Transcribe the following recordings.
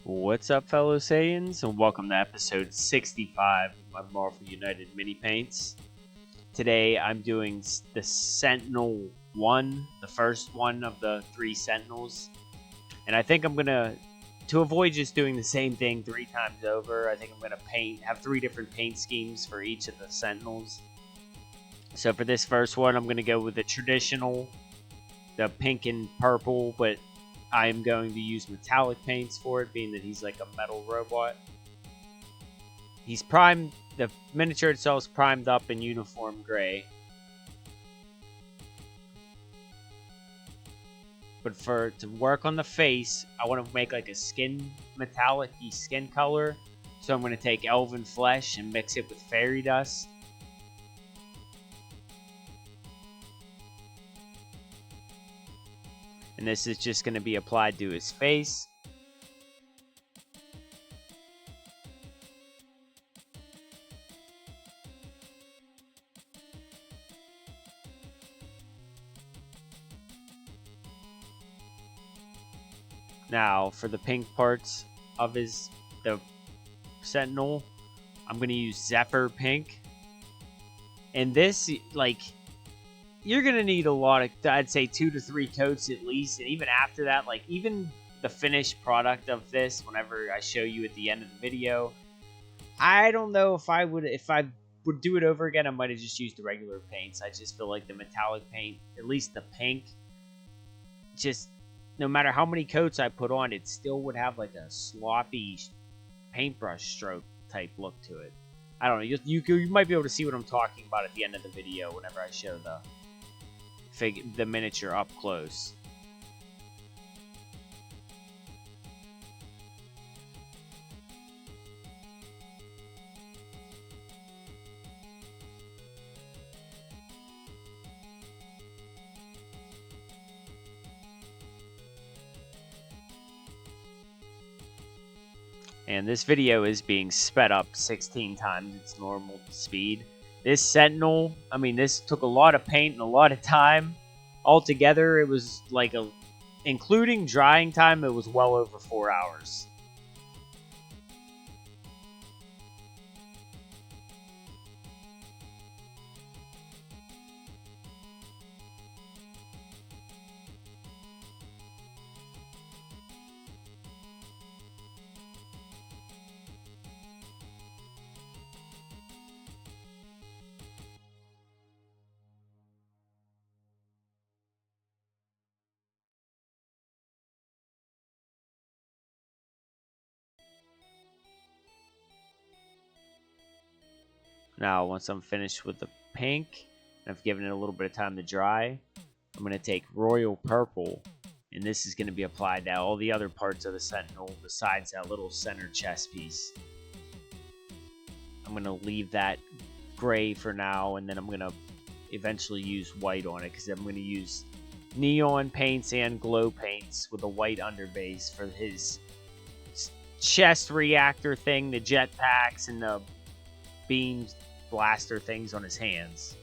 What's up, fellow Saiyans, and welcome to episode 65 of my Marvel United Minipaints. Today I'm doing the Sentinel 1, the first one of the 3 Sentinels. And I think I'm gonna, to avoid just doing the same thing 3 times over, I think I'm gonna have 3 different paint schemes for each of the Sentinels. So for this first one, I'm gonna go with the traditional, the pink and purple, but I am going to use metallic paints for it, being that he's like a metal robot. He's primed, the miniature itself is primed up in uniform gray. But to work on the face, I want to make like a metallic-y skin color. So I'm going to take elven flesh and mix it with fairy dust. And this is just going to be applied to his face. Now, for the pink parts of the Sentinel, I'm going to use Zephyr Pink. And this, like, you're going to need a lot of, I'd say 2 to 3 coats at least. And even after that, like, even the finished product of this, whenever I show you at the end of the video, I don't know if I would do it over again, I might have just used the regular paints. I just feel like the metallic paint, at least the pink, just no matter how many coats I put on, it still would have like a sloppy paintbrush stroke type look to it. I don't know. You might be able to see what I'm talking about at the end of the video whenever I show the miniature up close. And this video is being sped up 16 times its normal speed. This Sentinel, I mean, this took a lot of paint and a lot of time. Altogether, it was like including drying time, it was well over 4 hours. Now, once I'm finished with the pink, and I've given it a little bit of time to dry, I'm going to take Royal Purple, and this is going to be applied to all the other parts of the Sentinel besides that little center chest piece. I'm going to leave that gray for now, and then I'm going to eventually use white on it, because I'm going to use neon paints and glow paints with a white underbase for his chest reactor thing, the jetpacks, and the beam blaster things on his hands.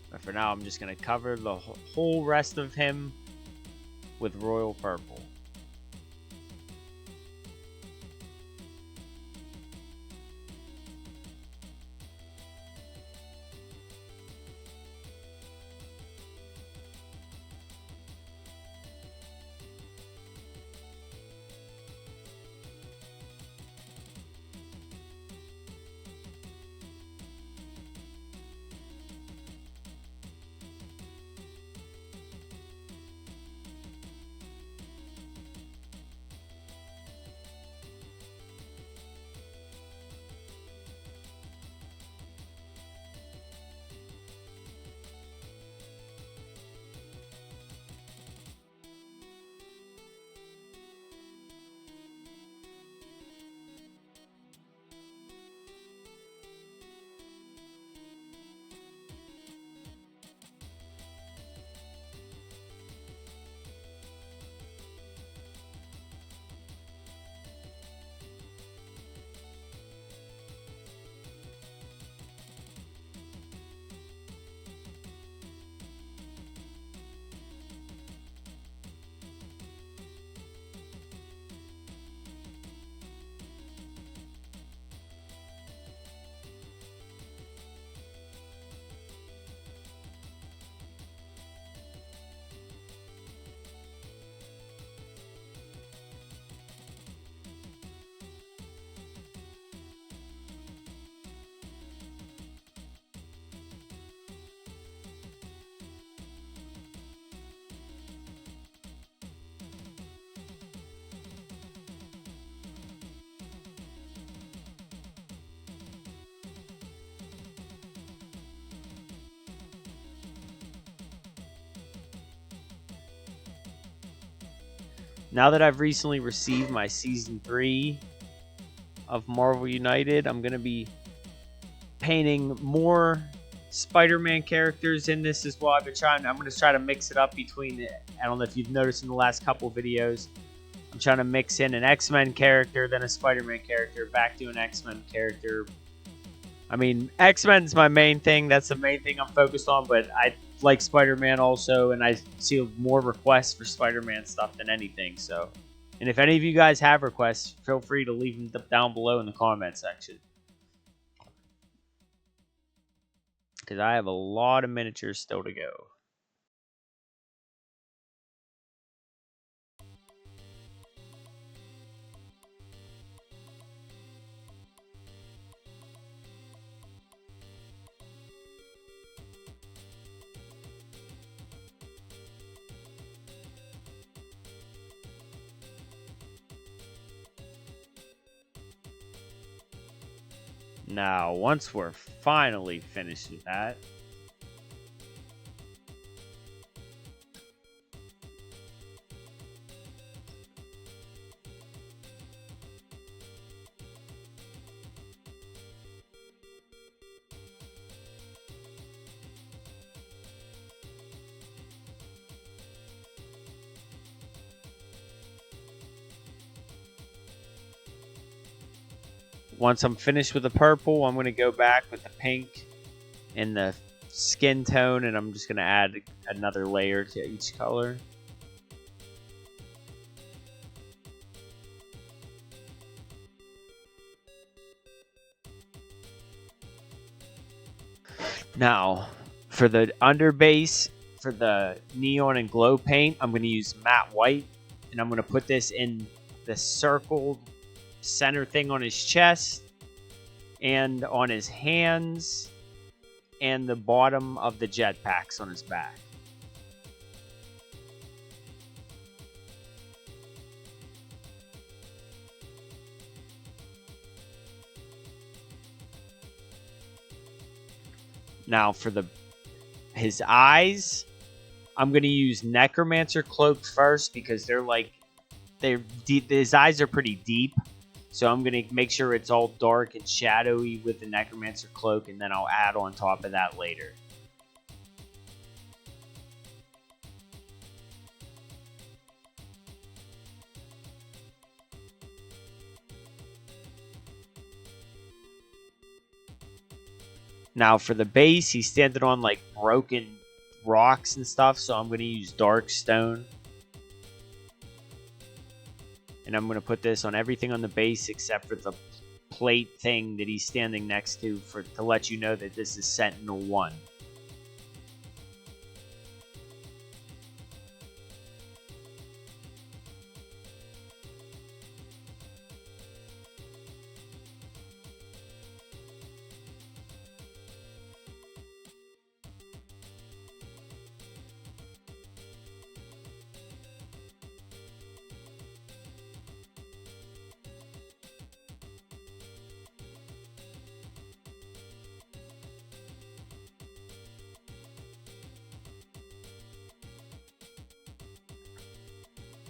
But for now, I'm just going to cover the whole rest of him with Royal Purple. Now that I've recently received my Season 3 of Marvel United, I'm going to be painting more Spider-Man characters in this as well. I'm going to try to mix it up between, I don't know if you've noticed in the last couple videos, I'm trying to mix in an X-Men character, then a Spider-Man character, back to an X-Men character. I mean, X-Men's my main thing. That's the main thing I'm focused on, but I like Spider-Man also, and I see more requests for Spider-Man stuff than anything. So, and if any of you guys have requests, feel free to leave them down below in the comment section. Because I have a lot of miniatures still to go. Now, once we're finally finished with that, once I'm finished with the purple, I'm going to go back with the pink and the skin tone, and I'm just going to add another layer to each color. Now, for the underbase, for the neon and glow paint, I'm going to use matte white, and I'm going to put this in the circled center thing on his chest and on his hands and the bottom of the jetpacks on his back. Now for his eyes, I'm going to use Necromancer Cloak first because they're deep. His eyes are pretty deep. So I'm going to make sure it's all dark and shadowy with the Necromancer Cloak, and then I'll add on top of that later. Now for the base, he's standing on like broken rocks and stuff, so I'm going to use dark stone. And I'm going to put this on everything on the base except for the plate thing that he's standing next to to let you know that this is Sentinel 1.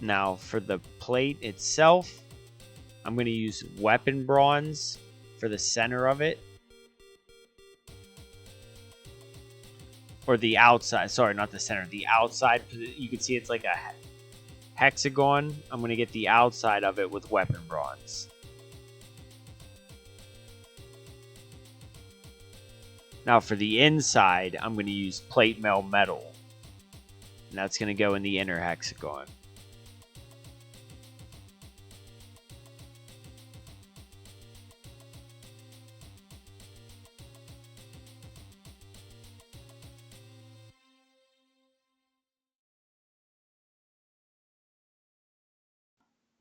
Now for the plate itself, I'm going to use weapon bronze for the center of it. Or the outside, sorry, not the center, the outside. You can see it's like a hexagon. I'm going to get the outside of it with weapon bronze. Now for the inside, I'm going to use plate mail metal. And that's going to go in the inner hexagon.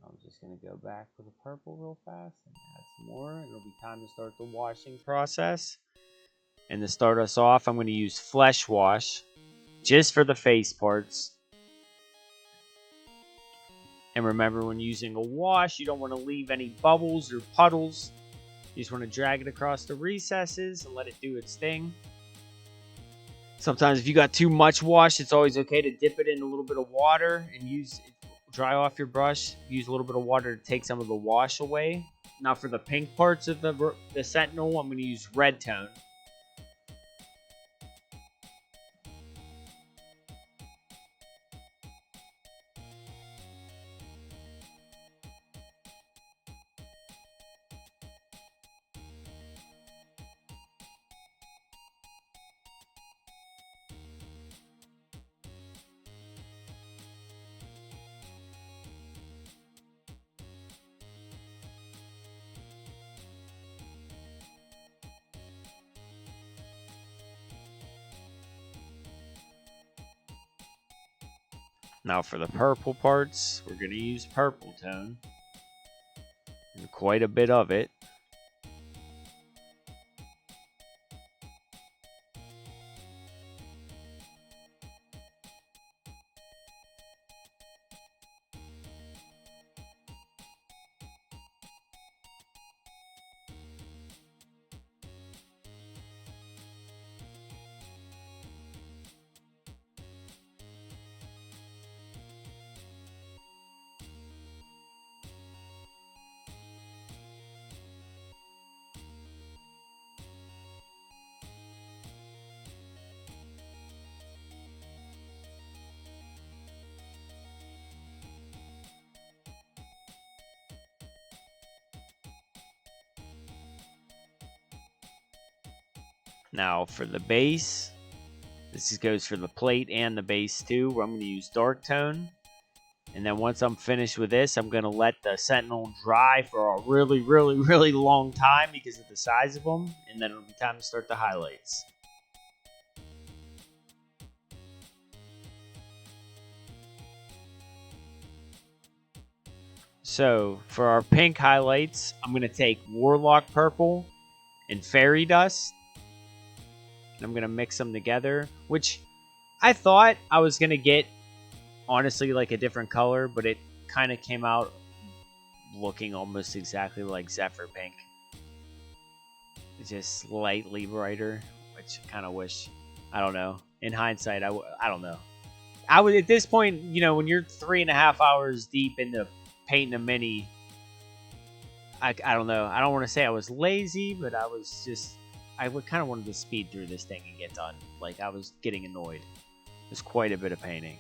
I'm just going to go back with the purple real fast and add some more. It'll be time to start the washing process. And to start us off, I'm going to use Flesh Wash just for the face parts. And remember, when using a wash, you don't want to leave any bubbles or puddles. You just want to drag it across the recesses and let it do its thing. Sometimes if you got too much wash, it's always okay to dip it in a little bit of water and dry off your brush. Use a little bit of water to take some of the wash away. Now for the pink parts of the Sentinel, I'm going to use red tone. Now for the purple parts, we're going to use purple tone. And quite a bit of it. Now for the base, this goes for the plate and the base too, where I'm going to use dark tone. And then once I'm finished with this, I'm going to let the Sentinel dry for a really, really, really long time because of the size of them. And then it'll be time to start the highlights. So for our pink highlights, I'm going to take Warlock Purple and Fairy Dust. And I'm going to mix them together, which I thought I was going to get, honestly, like a different color, but it kind of came out looking almost exactly like Zephyr Pink. It's just slightly brighter, which I kind of wish, I don't know. In hindsight, I don't know. I would, at this point, you know, when you're 3.5 hours deep into painting a mini, I don't know. I don't want to say I was lazy, but I was just, I would kind of wanted to speed through this thing and get done. Like, I was getting annoyed. There's quite a bit of painting.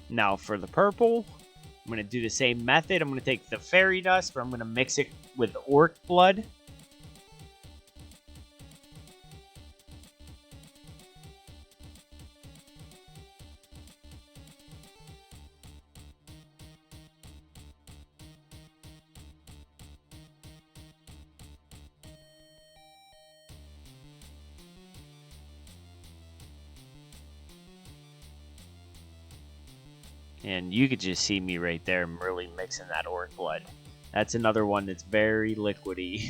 Now for the purple, I'm going to do the same method. I'm going to take the fairy dust, but I'm going to mix it with orc blood. And you could just see me right there. I'm really mixing that orc blood. That's another one that's very liquidy.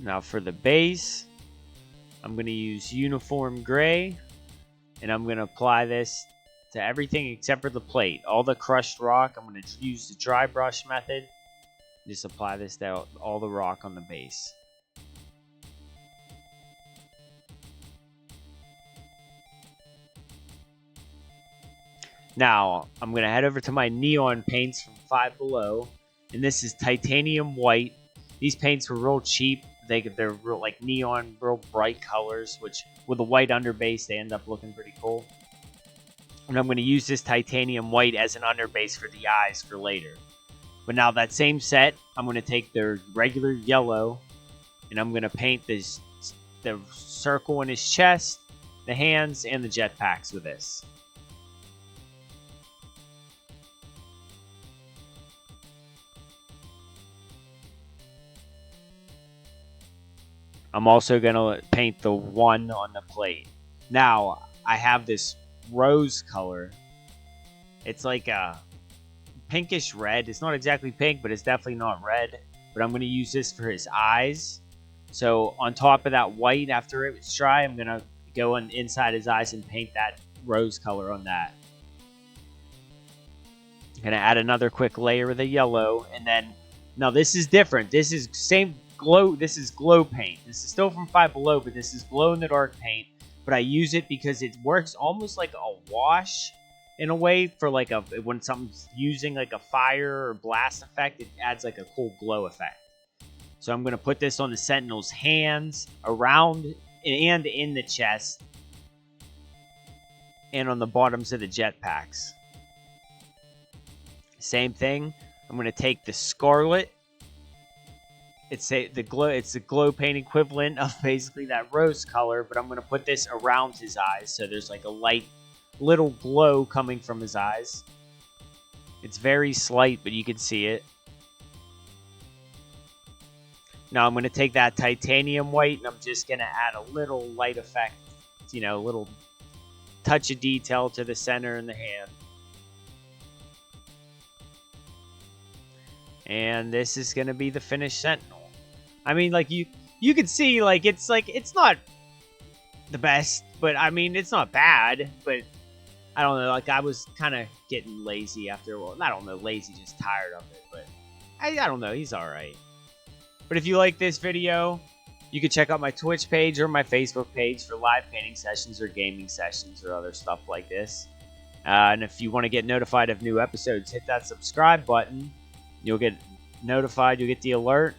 Now for the base, I'm going to use uniform gray, and I'm going to apply this to everything except for the plate. All the crushed rock, I'm going to use the dry brush method. Just apply this to all the rock on the base. Now, I'm going to head over to my neon paints from Five Below, and this is titanium white. These paints were real cheap. they're real, like neon, real bright colors, which with a white underbase, they end up looking pretty cool. And I'm going to use this titanium white as an underbase for the eyes for later. But now that same set, I'm going to take their regular yellow, and I'm going to paint the circle in his chest, the hands, and the jetpacks with this. I'm also going to paint the one on the plate. Now, I have this rose color. It's like a pinkish red. It's not exactly pink, but it's definitely not red. But I'm going to use this for his eyes. So on top of that white, after it's dry, I'm going to go on inside his eyes and paint that rose color on that. I'm going to add another quick layer of the yellow. And then, now this is different. This is same glow. This is glow paint. This is still from Five Below, but this is glow in the dark paint. But I use it because it works almost like a wash in a way for like when something's using like a fire or blast effect, it adds like a cool glow effect. So I'm going to put this on the Sentinel's hands, around and in the chest, and on the bottoms of the jetpacks. Same thing. I'm going to take the scarlet. It's the glow paint equivalent of basically that rose color, but I'm going to put this around his eyes, so there's like a light little glow coming from his eyes. It's very slight, but you can see it. Now I'm going to take that titanium white, and I'm just going to add a little light effect, you know, a little touch of detail to the center and the hand. And this is going to be the finished Sentinel. I mean, like, you can see, like, it's not the best, but, I mean, it's not bad, but I don't know, like, I was kind of getting lazy after a while. I don't know, lazy, just tired of it, but I don't know, he's alright. But if you like this video, you can check out my Twitch page or my Facebook page for live painting sessions or gaming sessions or other stuff like this. And if you want to get notified of new episodes, hit that subscribe button. You'll get notified, you'll get the alert.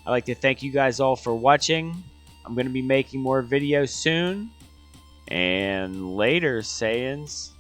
I'd like to thank you guys all for watching. I'm going to be making more videos soon. And later, Saiyans.